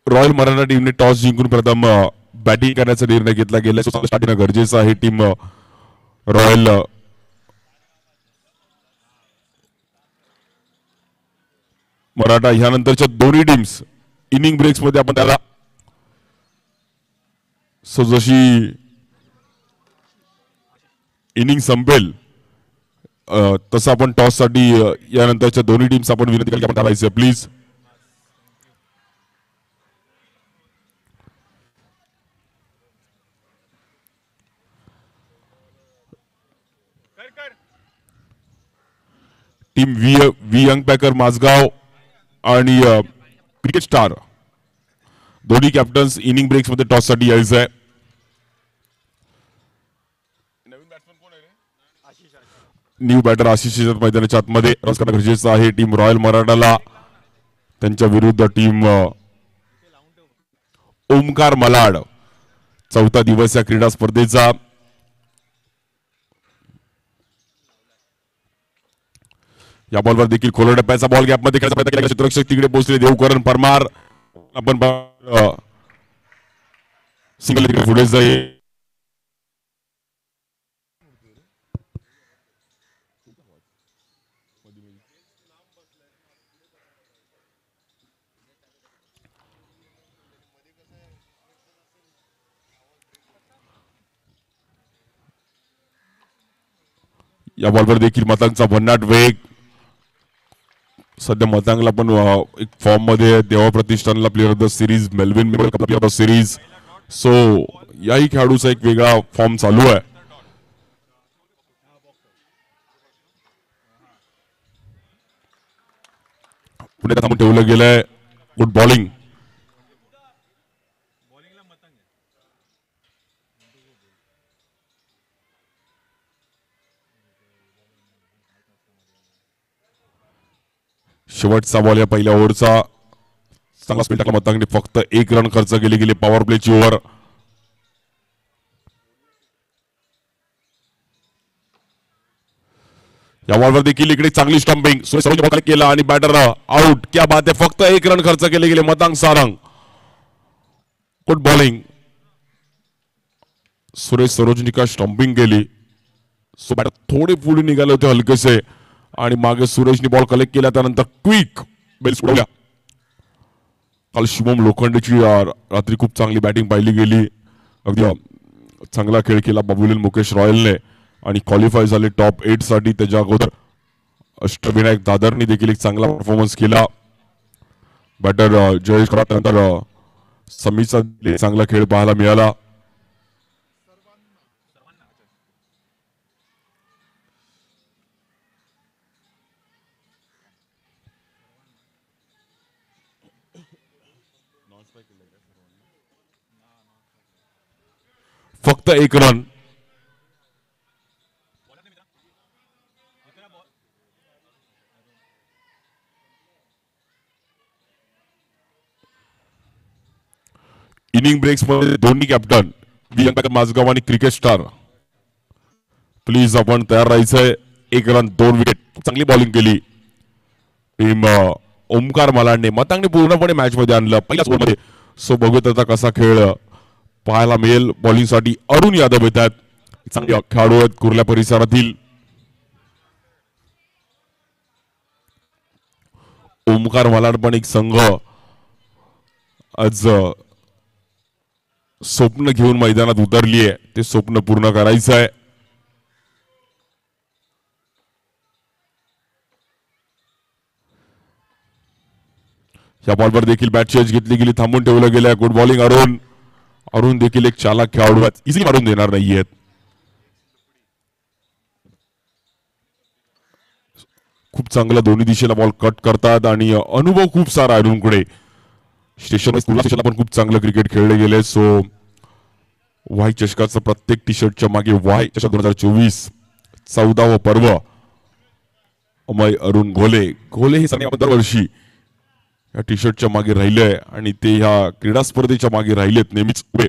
Royal Maratha टीमने toss जिंकून प्रथम बॅटिंग करण्याचा निर्णय घेतला गेला. स्टार्टिंग गरजेचं आहे. टीम रॉयल मराठा ह्यानंतरच्या दोन्ही टीम्स इनिंग ब्रेक्स मध्ये आपण त्याला जशी इनिंग संपेल तसं आपण टॉस साठी यानंतरच्या दोन्ही टीम्स आपण विनंती केली आपण करायचं please. Team V young packer Mazgaon आणि क्रिकेट स्टार दोन्ही कॅप्टन्स इनिंग ब्रेक्स मध्ये टॉस साठी यायचं आहे. न्यू बॅटर आशिष मैदानाच्या आतमध्ये रस करणं गरजेचं आहे. टीम रॉयल मराठाला त्यांच्या विरुद्ध टीम ओमकार मलाड चौथा दिवस या क्रीडा स्पर्धेचा. या बॉलवर देखील खोल टप्प्याचा बॉल गॅपमध्ये खेळायचा प्रयत्न केला. क्षेत्ररक्षक तिकडे पोहोचले देवकरण परमार आपण सिंगल तिकडे पुढे जाईल. या बॉलवर देखील मतंगचा भन्नाट वेग. सध्या मतंगला पण एक फॉर्म मध्ये देवा प्रतिष्ठानला player of the series Melvin memorial cup player of the series. So याही खेळाडूचा एक वेगळा फॉर्म चालू आहे. पुढे थांबून ठेवलं गेलंय. Good bowling. शेवटचा बॉल या पहिल्या ओव्हरचा चांगला स्पिन टाकला मतंगने. फक्त 1 रन खर्च केली गेली पॉवर प्लेची ओव्हर. या बॉलवर देखील इकडे चांगली स्टंपिंग सुरेश केला आणि बॅटर आउट. क्या बात आहे. फक्त 1 रन खर्च केले गेले मतंग सारंग. Good bowling. सुरेश सरोजनी का स्टंपिंग केली. सो बॅटर थोडे पुढे निघाले होते हलकेसे आणि मागे सुरेशने बॉल कलेक्ट केला. त्यानंतर क्विक बेल्स उडवल्या. काल शुभम लोखंडेची रात्री खूप चांगली बॅटिंग पाहिली गेली. अगदी चांगला खेळ केला बाबुलीन मुकेश रॉयलने आणि क्वालिफाय झाले टॉप 8 साठी. त्याच्या अगोदर अष्टविनायक दादरनी देखील एक चांगला परफॉर्मन्स केला. बॅटर जयेश खरात नंतर समीचा चांगला खेळ पाहायला मिळाला. फक्त 1 रन. इनिंग ब्रेक्स मध्ये दोन्ही captain V young packer Mazgaon आणि क्रिकेट स्टार प्लीज आपण तयार राहायचंय. 1 रन 2 विकेट. चांगली बॉलिंग केली टीम ओमकार मलाडने. मतंगने पूर्णपणे मॅच मध्ये आणलं पहिल्याच ओव्हरमध्ये. सो बघूयात आता कसा खेळ पाहायला मिळेल. बॉलिंग साठी अरुण यादव येतात. चांगले खेळाडू आहेत कुर्ला परिसरातील. ओमकार मलाड पण एक संघ आज स्वप्न घेऊन मैदानात उतरली आहे. ते स्वप्न पूर्ण करायचं आहे. या बॉलवर देखील बॅट चेंज घेतली गेली. थांबून ठेवलं गेलं. Good bowling Arun. अरुण देखील एक चालाक खेळाडू आहेत. इझिली मारून देणार नाहीयेत. खूप चांगला दोन्ही दिशेला बॉल कट करतात आणि अनुभव खूप सारा अरुणकडे. स्टेशन पण खूप चांगलं क्रिकेट खेळले गेले. सो वाय चषकाचं प्रत्येक टी शर्टच्या मागे वाय चषक 2024 14व पर्व अमय अरुण घोले. घोले हे सगळे दरवर्षी या टी शर्टच्या मागे राहिले आणि ते ह्या क्रीडा स्पर्धेच्या मागे राहिलेत नेहमीच उभे.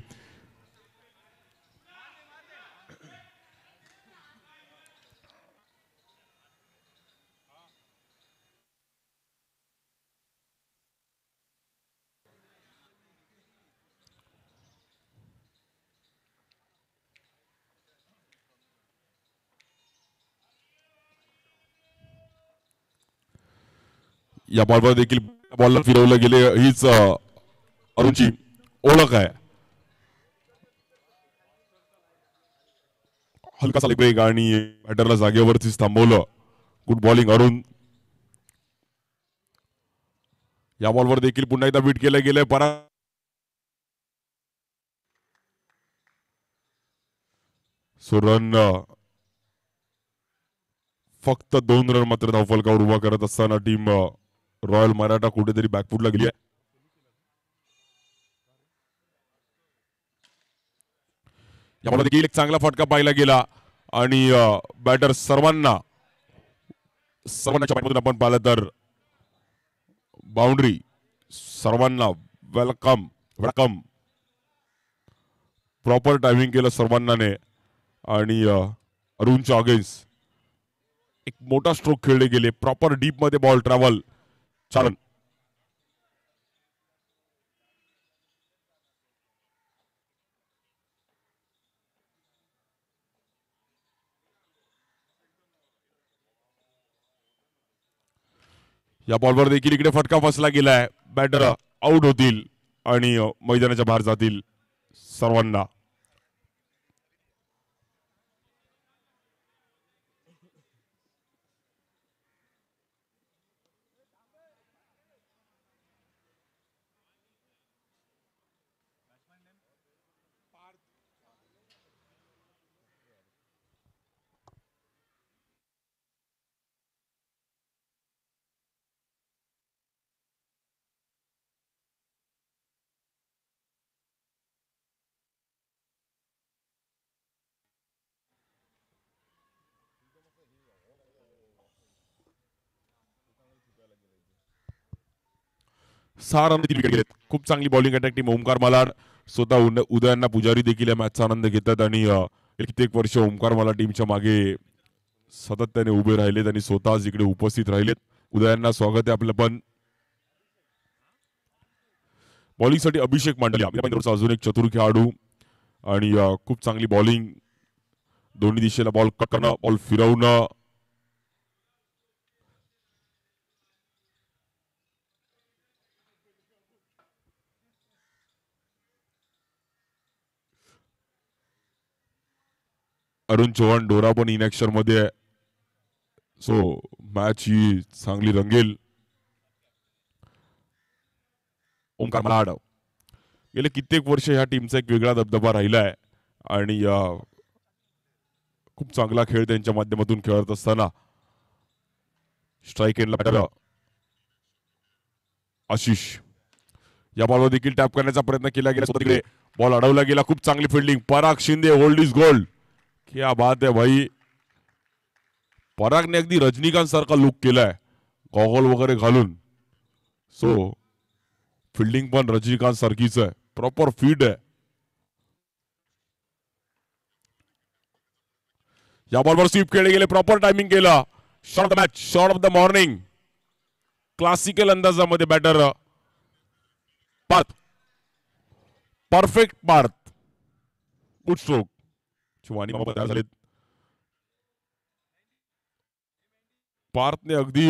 या बॉलवर देखील बॉलला फिरवलं गेले. हीच अरुणची ओळख आहे. हलकासा ब्रेक आणि बॅटरला जागेवरतीच थांबवलं. Good bowling Arun. या बॉलवर देखील पुन्हा एकदा बीट केलं गेलंय. सो रन फक्त 2 रन मात्र धावफलकावर उभा करत असताना टीम रॉयल मराठा कुठेतरी बॅकफुटला गेली आहे. यामध्ये देखील एक चांगला फटका पाहिला गेला आणि बॅटर सर्वांच्या पाठीमधून आपण पाहिलं तर बाउंड्री. सर्वांना वेलकम वेलकम. प्रॉपर टायमिंग केलं सर्वांनाने आणि अरुणच्या अगेन्स्ट एक मोठा स्ट्रोक खेळले गेले. प्रॉपर डीप मध्ये बॉल ट्रॅव्हल. छान. या बॉलवर देखील इकडे फटका फसला गेलाय. बॅटर आउट होतील आणि मैदानाच्या बाहेर जातील सर्वांना. खूप चांगली bowling attack team Omkar Malad. स्वतः उदयांना पुजारी देखील या मॅचचा आनंद घेतात आणि कित्येक वर्ष ओमकार मलाड टीमच्या मागे सातत्याने उभे राहिलेत आणि स्वतःच इकडे उपस्थित राहिलेत. उदयांना स्वागत आहे आपलं. पण बॉलिंग साठी अभिषेक मांडलिया अजून एक चतुर खेळाडू आणि खूप चांगली बॉलिंग. दोन्ही दिशेला बॉल कट करणं, बॉल फिरवणं. अरुण चव्हाण डोरा पण इनॅक्शन मध्ये आहे. सो मॅच ही चांगली रंगेल. ओमकार मलाड गेले कित्येक वर्ष ह्या टीमचा एक वेगळा दबदबा राहिलाय आणि खूप चांगला खेळ त्यांच्या माध्यमातून खेळत असताना स्ट्राईक एंडला बॅटर आशिष. या बॉलवर देखील टॅप करण्याचा प्रयत्न केला गेला. तिकडे बॉल अडवला गेला. खूप चांगली fielding. Parag Shinde old is gold. क्या बात आहे भाई. परागने अगदी रजनीकांत सारखा लुक केलाय गॉगल वगैरे घालून. सो फिल्डिंग पण रजनीकांत सारखीच आहे. प्रॉपर फीड आहे. या बॉलवर स्वीप केले गेले. प्रॉपर टायमिंग केला. Shot of the match, shot of the morning. Classical अंदाजामध्ये batter Parth. Perfect Parth. Good stroke. Shivani Baba तयार झालेत. पार्थने अगदी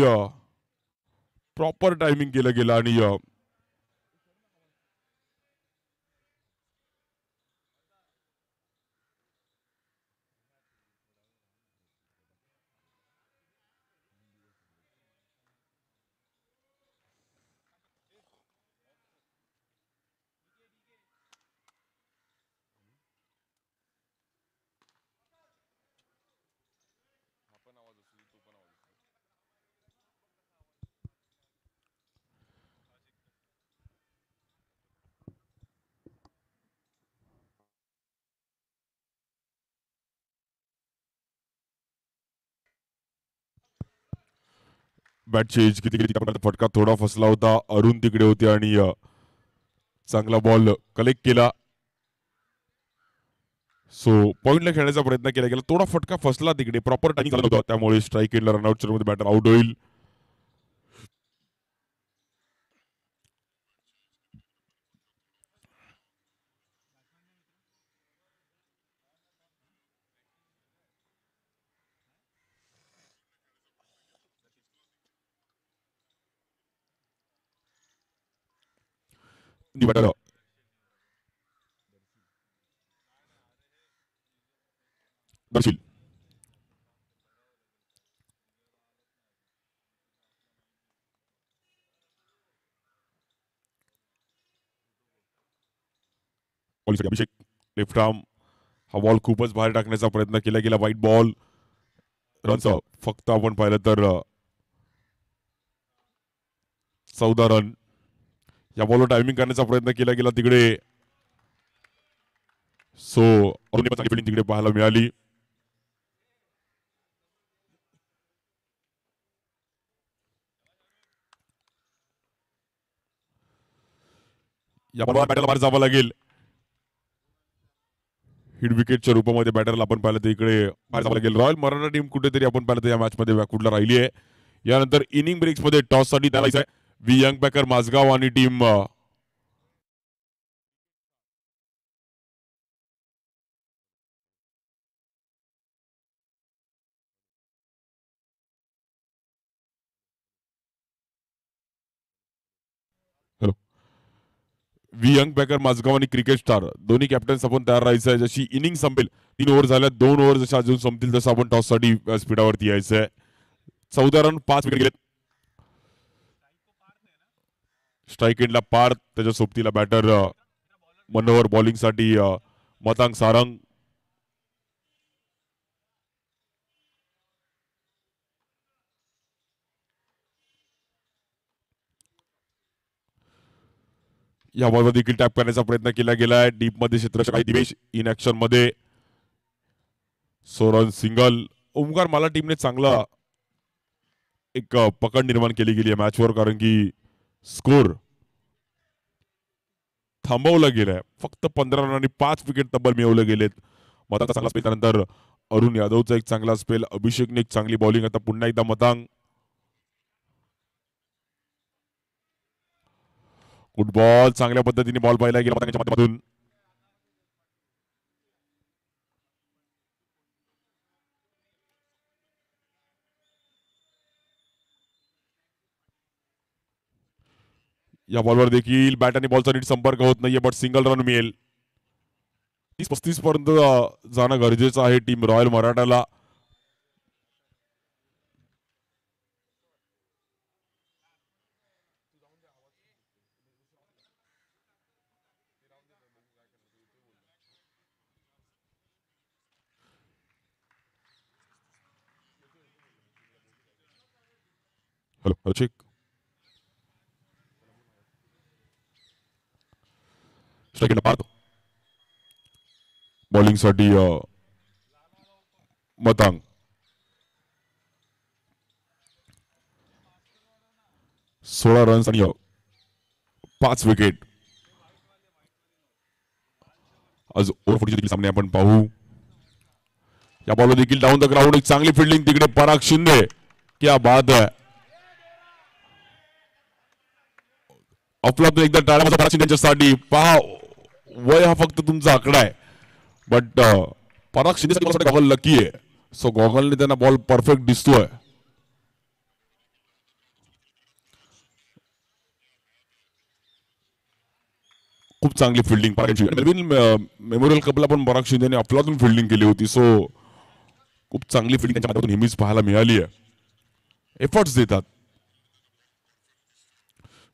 प्रॉपर टायमिंग केलं गेलं आणि बॅटची एज किती किती फटका थोडा फसला होता. अरुण तिकडे होते आणि चांगला बॉल कलेक्ट केला. सो पॉइंटला खेळण्याचा प्रयत्न केला गेला. थोडा फटका फसला तिकडे. प्रॉपर टाइमिंग झाला होता. त्यामुळे स्ट्राईक एंडला रनआउट मध्ये बॅटर आउट होईल. न्यू बॅटर दर्शील बॉलिंगसाठी अभिषेक लेफ्ट आर्म हा बॉल खूपच बाहेर टाकण्याचा प्रयत्न केला गेला. वाईट बॉल. रनचा फक्त आपण पाहिलं तर 14 रन. या बॉलवर टायमिंग करण्याचा प्रयत्न केला गेला तिकडे. सो अरुणी चांगली फिल्डिंग तिकडे पाहायला मिळाली. या बॉलवर बॅटरला बाहेर जावं लागेल. हिट विकेटच्या रूपामध्ये बॅटरला आपण पाहिलं तर इकडे बाहेर जावं लागेल. रॉयल मराठा टीम कुठेतरी आपण पाहिलं तर या मॅच मध्ये व्याकुटला राहिली आहे. यानंतर इनिंग ब्रेक्स मध्ये टॉस साठी आहे वि यंग बॅकर माझगाव आणि टीम वि यंग बॅकर माझगाव आणि क्रिकेट स्टार दोन्ही कॅप्टन्स आपण तयार राहायचं आहे. जशी इनिंग संपेल 3 ओव्हर झाल्या 2 ओव्हर जशा अजून संपतील तसं आपण टॉस साठी स्पीडावरती यायचं आहे. 14 रन 5 विकेट गेलेत. स्ट्राईक एंडला पार त्याच्या सोबतीला बॅटर मनोहर बॉलिंग साठी मतांग सारंग. या बॉलवर देखील टॅप करण्याचा प्रयत्न केला गेला आहे. डीप मध्ये क्षेत्ररक्षक दिवेश इन ऍक्शन मध्ये. सोरन सिंगल. ओमकार मला टीमने चांगला एक पकड निर्माण केली गेली आहे मॅचवर कारण की स्कोर थांबवला गेलाय. फक्त 15 रन आणि 5 विकेट तब्बल मिळवले गेलेत. मतांचा चांगला स्पेल त्यानंतर अरुण यादवचा एक चांगला स्पेल. अभिषेकने एक चांगली बॉलिंग. आता पुन्हा एकदा मतांग. Good ball. चांगल्या पद्धतीने बॉल पाहिला गेला मतांच्या माध्यमातून. या बॉलवर देखील बॅट आणि बॉलचा नीट संपर्क होत नाहीये बट सिंगल रन मिळेल. 30-35 पर्यंत जाणं गरजेचं आहे टीम रॉयल मराठाला. Hello check. Strike Parth bowling साठी मतांग. 16 रन्स आणि 5 विकेट. आज ओव्हर 40 देखील सामने आपण पाहू. या बॉलवर देखील डाऊन द ग्राउंड एक चांगली फिल्डिंग तिकडे पराग शिंदे. क्या बात आहे. अफलातून एकदा टाळ्या पराग शिंदेसाठी पहा. वय हा फक्त तुमचा आकडा आहे बट पराग शिंदेसाठी गॉगल लकी आहे. सो गॉगलने त्यांना बॉल परफेक्ट दिसतोय. खूप चांगली फिल्डिंग परागची. नवीन मेमोरियल कपला पण पराग शिंदेने अफलातून फिल्डिंग केली होती. सो खूप चांगली फिल्डिंग त्यांच्या माध्यमातून नेहमीच पाहायला मिळाली आहे. एफर्ट्स देतात.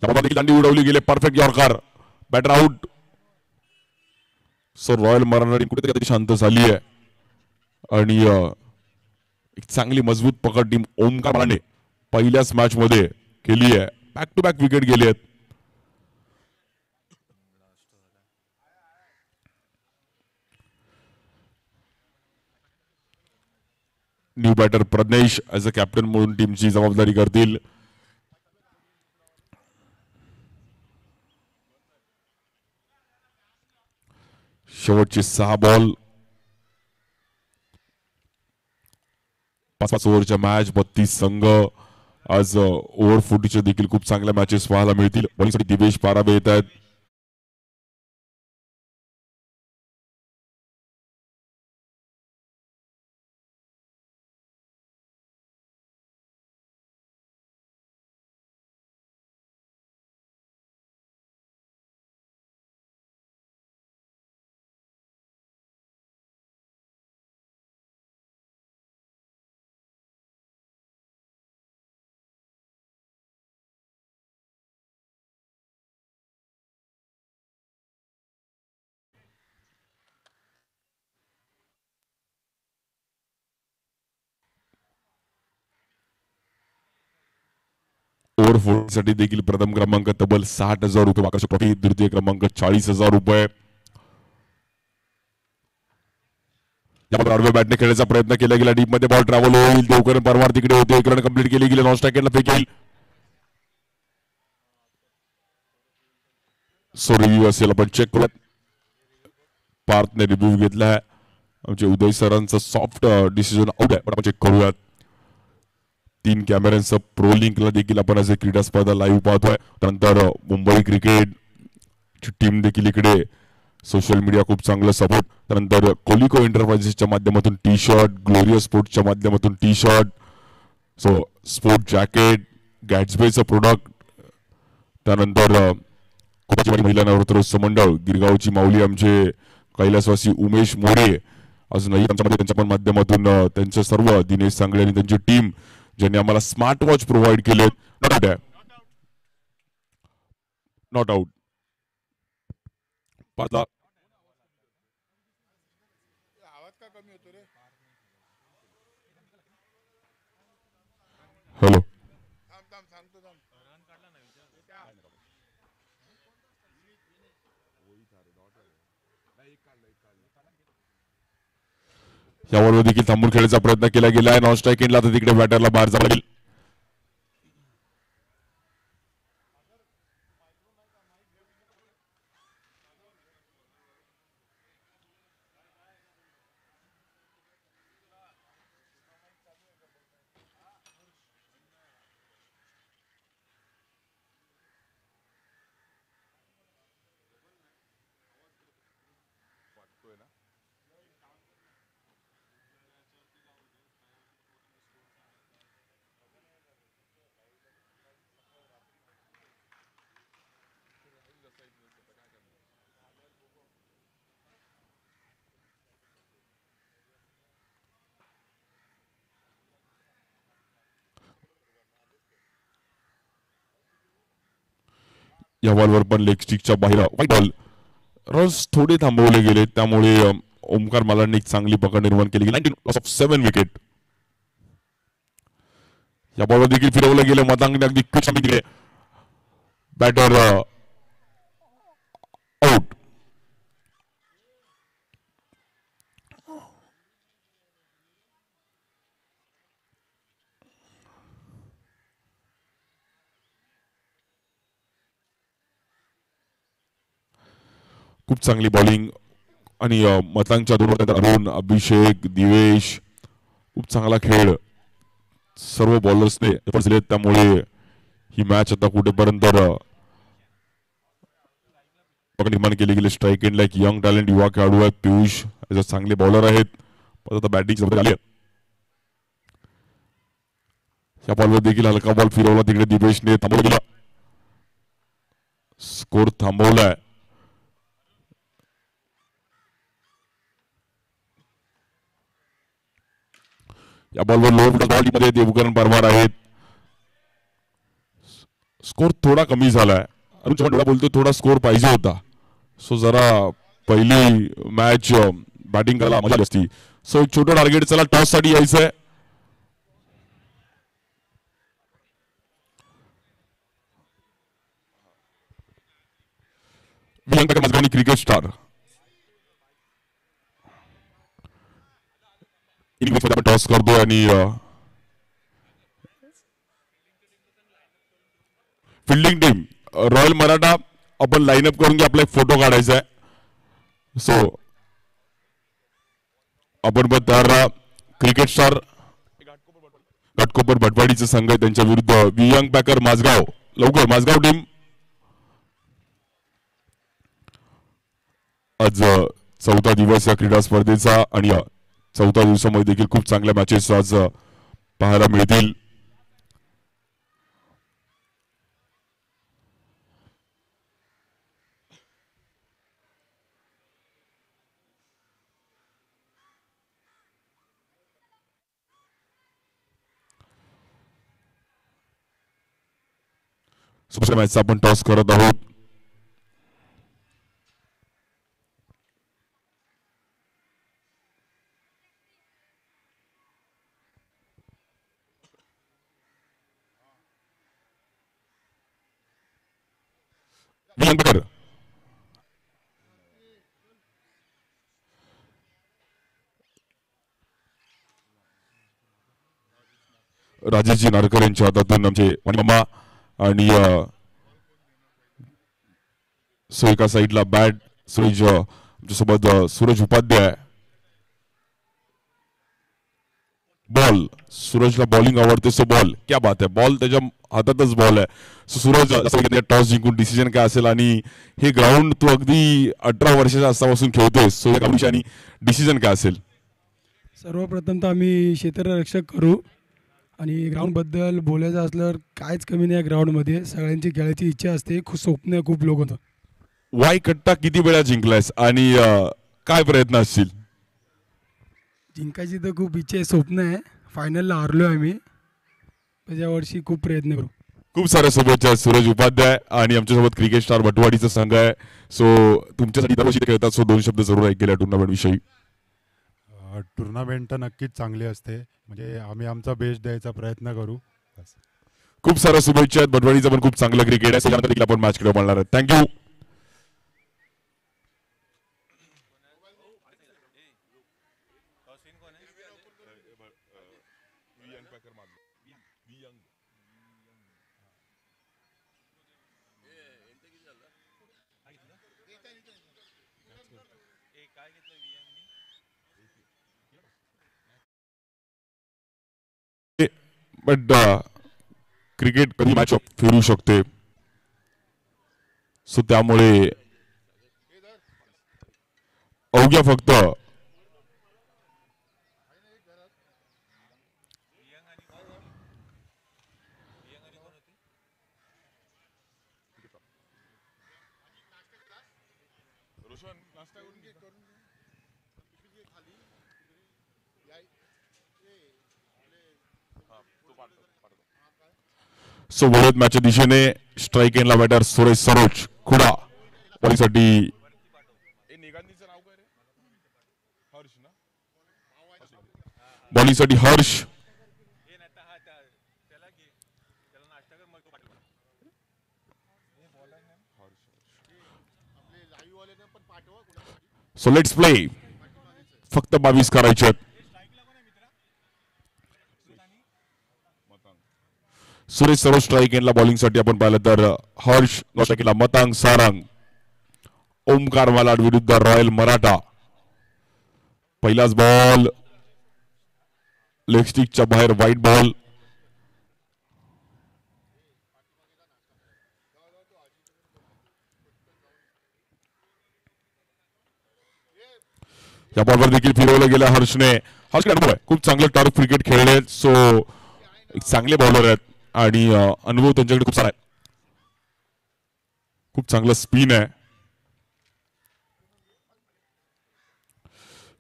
दांडी उडवली गेले. Perfect yorker. Batter out. So royal Maratha team कुठेतरी शांत झाली आहे आणि एक चांगली मजबूत पकड टीम ओमकार मालाने पहिल्याच मॅच मध्ये केली आहे. बॅक टू बॅक विकेट गेले आहेत. New batter Pragnesh as a captain म्हणून टीमची जबाबदारी करतील. शेवटचे 6 बॉल. 5-5 ओव्हरच्या मॅच. 32 संघ. आज ओव्हर 40च्या देखील खूप चांगल्या मॅचेस पाहायला मिळतील. बॉलिंगसाठी दिवेश पारावे येत आहेत. साठी देखील प्रथम क्रमांक तब्बल 60,000 रुपये, आकर्षक ट्रॉफी द्वितीय क्रमांक 40,000 रुपये. आडव्या बॅटने खेळण्याचा प्रयत्न केला गेला, डीप मध्ये बॉल ट्रॅव्हल होईल, देवकर परमार तिकडे होते, एक रन कंप्लीट केली गेली, नॉन स्ट्राईक फेकेल. सो रिव्ह्यू असेल, आपण चेक करूयात. पार्थने रिव्ह्यू घेतलाय, आमचे उदय सरांचा सॉफ्ट डिसिजन आउट आहे, पण आपण चेक करूयात. 3 कॅमेऱ्यांसह प्रो लिंकला देखील आपण असे क्रीडा स्पर्धा लाईव्ह पाहतोय. त्यानंतर मुंबई क्रिकेट ची टीम देखील इकडे सोशल मीडिया खूप चांगलं सपोर्ट. त्यानंतर कोलिको एंटरप्राइजेसच्या माध्यमातून टी शर्ट, ग्लोरियस स्पोर्ट्सच्या माध्यमातून T shirt, so sport jacket, गॅट्सबेचं प्रोडक्ट. त्यानंतर महिला नवरात्रोत्सव मंडळ गिरगावची माऊली आमचे कैलासवासी उमेश मोरे, अजूनही आमच्यामध्ये त्यांच्या पण माध्यमातून त्यांचे सर्व दिनेश सांगळे आणि त्यांची टीम ज्यांनी आम्हाला स्मार्ट वॉच प्रोव्हाइड केले. नॉट आउट हॅलो, यावर देखील थांबून खेळण्याचा प्रयत्न केला गेला आहे. नॉन स्ट्राईक एंडला तर तिकडे बॅटरला बाहेर जावं लागेल. या बॉलवर पण लेग स्टिकच्या बाहेर व्हाईट बॉल, रन्स थोडे थांबवले गेले, त्यामुळे ओमकार मालांनी एक चांगली पकड निर्माण केली. 19 लॉस ऑफ 7 विकेट. या बॉलवर देखील फिरवलं गेलं, मतांगने अगदी दिले, बॅटर आउट. खूप चांगली बॉलिंग आणि मतांच्या दोन अरुण, अभिषेक, दिवेश खूप चांगला खेळ सर्व बॉलर्सने दिले, त्यामुळे ही मॅच आता कुठेपर्यंत निर्माण केली गेली. स्ट्राईक एंडला एक यंग टॅलेंट युवा खेळाडू आहेत, पियुष चांगले बॉलर आहेत, पण आता बॅटिंग आली. या बॉलवर देखील हलका बॉल फिरवला, तिकडे दिवेशने थांबवला गेला, स्कोर थांबवलाय. या बॉलवर लो मध्ये देवकरण परमार आहेत. स्कोर थोडा कमी झालाय. अरुण चव्हाण बोलतो थोडा स्कोर पाहिजे होता. सो जरा पहिली मॅच बॅटिंग करायला मजा आली असती. सो एक छोटं टार्गेट, चला टॉस साठी यायचंय. क्रिकेट स्टार टॉस करतोय आणि फिल्डिंग टीम रॉयल मराठा आपण लाईनअप करून घ्या, आपला एक फोटो काढायचा आहे. सो आपण पण तयार. क्रिकेट स्टार घाटकोपर भटवाडीचा संघ आहे, त्यांच्या विरुद्ध वियंग पॅकर माझगाव. लवकर माझगाव टीम. आज चौथा दिवस या क्रीडा स्पर्धेचा आणि चौथ्या दिवसामध्ये देखील खूप चांगल्या मॅचेस आज पाहायला मिळतील. सुपर मॅचचा आपण टॉस करत आहोत. विलंबकर राजेशजी नारकर यांच्या हातातून आमचे मामा आणि सो एका साईडला बॅट सूरज आमच्यासोबत सूरज उपाध्याय बॉल सूरजला बॉलिंग आवडते सो बॉल क्या बात आहे बॉल त्याच्या हातातच बॉल आहे सो सूरज टॉस जिंकून डिसिजन काय असेल आणि हे ग्राउंड तू अगदी 18 वर्षाच्या असतापासून खेळतोयस सो या आणि डिसिजन काय असेल सर्वप्रथम तर आम्ही क्षेत्ररक्षक करू आणि ग्राउंडबद्दल बोलायचं असल्यावर काहीच कमी नाही ग्राउंडमध्ये सगळ्यांची खेळायची इच्छा असते खूप स्वप्न आहे खूप लोक होतं वाय कट्टा किती वेळा जिंकलायस आणि काय प्रयत्न असतील जिंकायची तर खूप इच्छा आहे स्वप्न आहे फायनलला हारलो आहे आम्ही त्याच्या वर्षी खूप प्रयत्न करू खूप साऱ्या शुभेच्छा सूरज उपाध्याय आणि आमच्यासोबत क्रिकेट स्टार भटवाडीचा संघ आहे सो तुमच्यासाठी दरवर्षी खेळतात सो 2 शब्द जरूर ऐकले टुर्नामेंट विषयी टुर्नामेंट तर नक्कीच चांगली असते म्हणजे आम्ही आमचा बेस्ट द्यायचा प्रयत्न करू खूप साऱ्या शुभेच्छा आहेत भटवाडीचं पण खूप चांगलं क्रिकेट आहे त्यानंतर आपण मॅच खेळू म्हणणार आहे थँक्यू बट क्रिकेट कधी मॅच फिरू शकते सो त्यामुळे अवघ्या फक्त सो वडद मॅचच्या दिशेने स्ट्राईक एंडला बॅटर सुरेश सरोज खुडा बॉलिंगसाठी बॉलिंगसाठी हर्ष सो लेट्स प्ले फक्त 22 करायचे आहेत सुरेश सरोज स्ट्राईक एंडला बॉलिंगसाठी आपण पाहिलं तर हर्ष स्ट्राईकला मतांग सारंग ओमकार मालाड विरुद्ध रॉयल मराठा पहिलाच बॉल लेग स्टिकच्या बाहेर व्हाईट बॉल या बॉलवर देखील फिरवलं गेलं हर्षने हर्ष खूप चांगलं टर्फ क्रिकेट खेळले सो एक चांगले बॉलर आहेत आणि अनुभव त्यांच्याकडे खूप सारा आहे खूप चांगला स्पिन आहे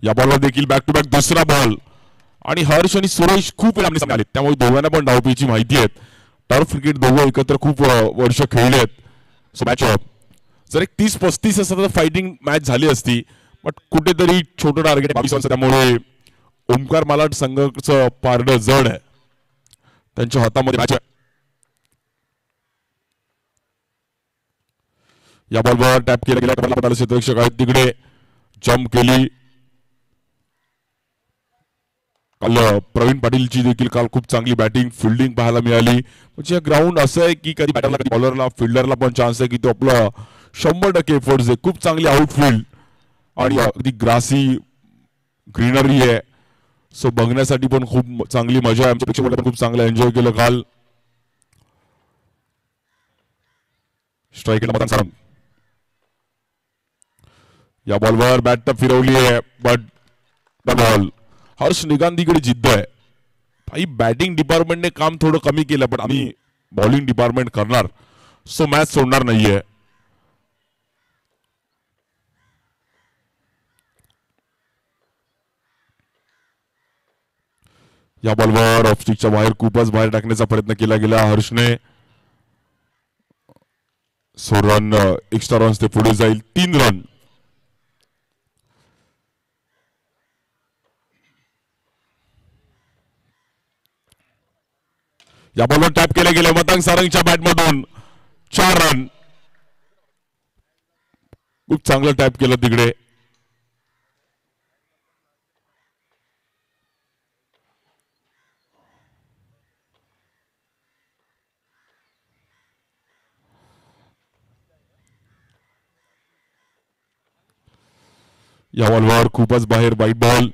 या बॉलवर देखील बॅक टू बॅक दुसरा बॉल आणि हर्ष आणि सुरेश खूप वेळा सामने आले त्यामुळे दोघांना पण डावपेची माहिती आहे टर्फ क्रिकेट दोघं एकत्र खूप वर्ष खेळले आहेत सो मॅच जर एक 30-35 असं तर फायटिंग मॅच झाली असती बट कुठेतरी छोटं टार्गेट 22 त्यामुळे ओमकार मालाड संघाचं पारडं जड आहे त्यांच्या हातामध्ये मॅच आहे या बॉलवर टॅप केला गेला क्षेत्ररक्षक आहेत तिकडे जम्प केली काल प्रवीण पाटीलची देखील काल खूप चांगली बॅटिंग फिल्डिंग पाहायला मिळाली म्हणजे ग्राउंड असं आहे की कधी बॅटरला कधी बॉलरला फिल्डरला पण चान्स आहे की तो आपला 100% एफर्ट्स आहे खूप चांगली आउटफील्ड आणि अगदी ग्रासी ग्रीनरी आहे सो बघण्यासाठी पण खूप चांगली मजा आहे आमच्या प्रेक्षकांनी पण खूप चांगलं एन्जॉय केलं काल स्ट्राईकला मतांग सारंग या बॉलवर बॅट फिरवली आहे बट द बॉल हर्ष निगांधीकडे जिद्द आहे भाई बॅटिंग डिपार्टमेंटने काम थोडं कमी केलं पण आम्ही बॉलिंग डिपार्टमेंट करणार सो मॅच सोडणार नाहीये या बॉलवर ऑफ स्टिकच्या बाहेर खूपच बाहेर टाकण्याचा प्रयत्न केला गेला हर्षने सो रन एक्स्ट्रा रन्स ते पुढे जाईल 3 रन या बॉलवर टॅप केले गेले मतांग सारंगच्या बॅटमधून 4 रन खूप चांगलं टॅप केलं तिकडे. या बॉलवर खूपच बाहेर वाईट बॉल.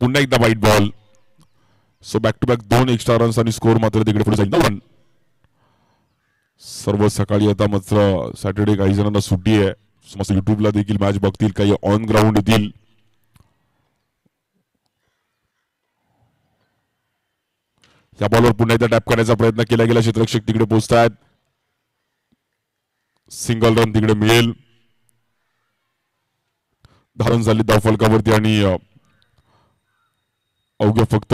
पुन्हा एकदा वाईट ball. So back to back 2 extra runs आणि स्कोर मात्र तिकडे पुढे जाईल. सर्व सकाळी आता मात्र सॅटर्डे काही जणांना सुट्टी आहे. मस्त युट्यूबला देखील मॅच बघतील, काही ऑन ग्राउंड येतील. या बॉलवर पुन्हा एकदा टॅप करण्याचा प्रयत्न केला गेला. क्षेत्ररक्षक तिकडे पोहोचतात. सिंगल रन तिकडे मिळेल. 10 रन झाली धावफलकावरती आणि अवघ्या फक्त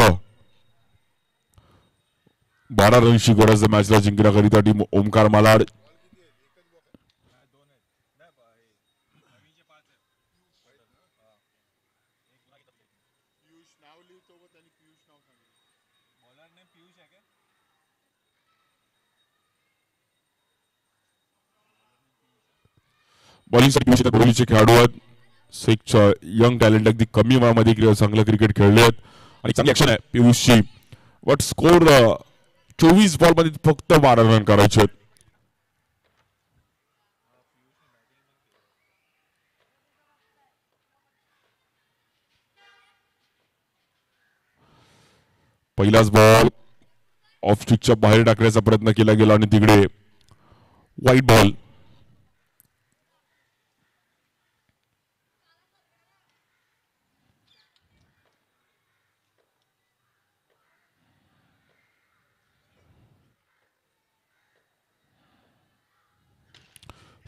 12 रनची गरज आहे मॅचला जिंकण्याकरिता टीम ओमकार मालाड. बॉलिंगसाठी बोलीचे खेळाडू आहेत. एक यंग टॅलेंट, अगदी कमी वयामध्ये चांगलं क्रिकेट खेळले आहेत आणि चांगली ऍक्शन आहे पियुषची. बट स्कोर 24 बॉल मध्ये फक्त 12 रन करायचे आहेत. पहिलाच बॉल ऑफ स्टिकच्या बाहेर टाकण्याचा प्रयत्न केला गेला आणि तिकडे वाईट बॉल.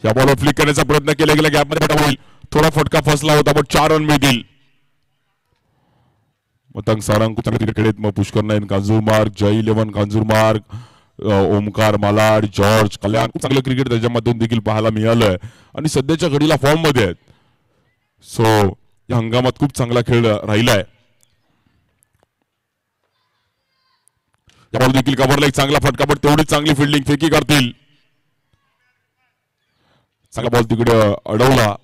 या बॉलवर फ्लिक करण्याचा प्रयत्न केला गेला. गॅपमध्ये होईल, थोडा फटका फसला होता पण 4 रन मिळतील. मतंग सारंग खूप चांगले क्रिकेट खेळत. मग पुष्कर नाईन कांजूरमार्ग, जय 11 कांजूरमार्ग, ओमकार मालाड, जॉर्ज कल्याण, खूप चांगलं क्रिकेट त्याच्यामधून देखील पाहायला मिळालंय आणि सध्याच्या घडीला फॉर्म मध्ये आहेत. सो या हंगामात खूप चांगला खेळ राहिलाय. या बॉल देखील कव्हरला एक चांगला फटका, पण तेवढीच चांगली फिल्डिंग फेकी करतील. चांगला बॉल तिकडे अडवला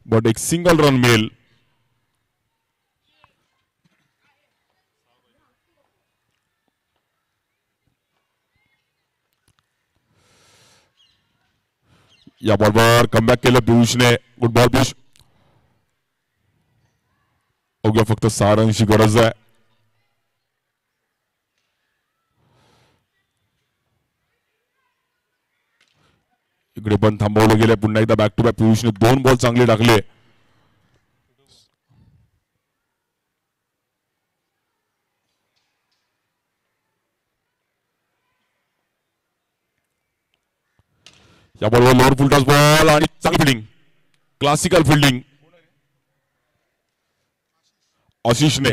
बट एक सिंगल रन मिळेल. या बॉलवर कमबॅक केलं पियुषने. Good ball Piyush. अवघ्या फक्त 6 रनची गरज आहे. इकडे पण थांबवलं गेले. पुन्हा एकदा बॅक टू बॅक पियुषने 2 बॉल चांगले टाकले. या बॉलवर लोअर फुलटॉस बॉल आणि चांगली फिल्डिंग, क्लासिकल फिल्डिंग आशिषने.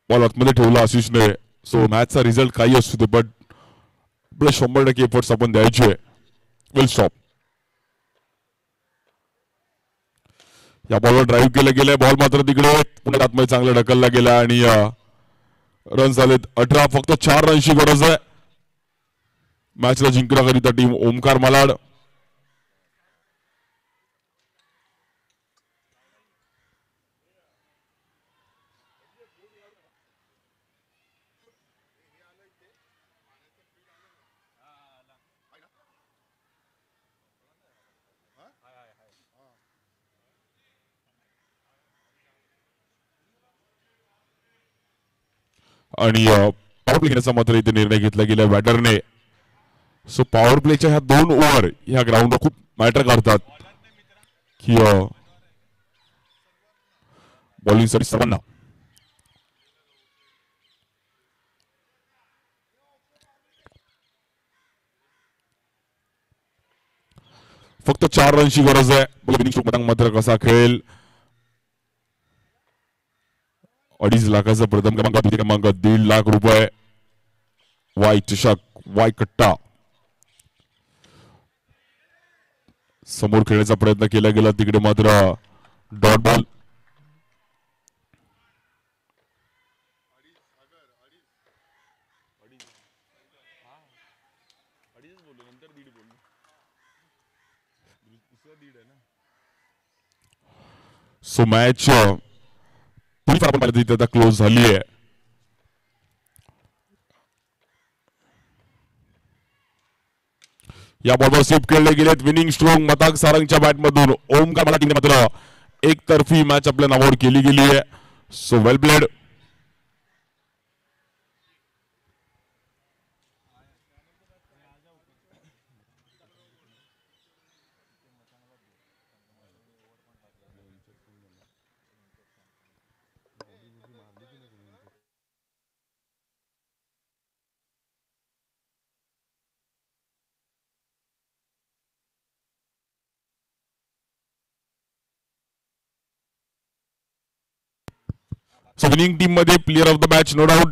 बॉल आतमध्ये ठेवला आशिषने. सो मॅचचा रिझल्ट काही असू दे बट आपले 100% एफर्ट्स आपण द्यायचे. वेल स्टॉप. या बॉलवर ड्राईव्ह केलं गेलंय. बॉल मात्र तिकडे पुन्हा आतमध्ये चांगला ढकलला गेला आणि रन झालेत 18. फक्त 4 रनची गरज आहे मॅचला जिंकण्याकरिता टीम ओमकार मालाड. आणि पॉवर प्ले घेण्याचा मात्र इथे निर्णय घेतला गेला बॅटरने. सो पॉवर प्लेच्या ह्या 2 ओव्हर ह्या ग्राउंडवर खूप मॅटर करतात की बॉलिंगसाठी सर्वांना. फक्त 4 रनची गरज आहे. विनिंग मात्र कसा खेळेल. 2.5 लाखाचा प्रथम क्रमांक, द्वितीय क्रमांक 1.5 लाख रुपये. वाय चषक, वाय कट्टा. समोर खेळण्याचा प्रयत्न केला गेला तिकडे मात्र डॉट बॉल. सो मॅच आपण पाहिलं तिथे आता क्लोज झाली आहे. या बॉलवर स्वीप खेळले गेलेत. विनिंग स्ट्रोक मतांग सारंगच्या बॅटमधून ओमकार मराठीने मात्र एकतर्फी मॅच आपल्या नावावर केली गेली आहे. So well played. Winning team मध्ये player of the match no doubt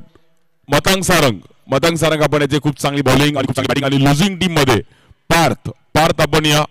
Matang Sarang. Matang Sarang आपण याचे खूप चांगली बॉलिंग आणि खूप चांगली बॅटिंग. आणि लुझिंग टीम मध्ये पार्थ आपण या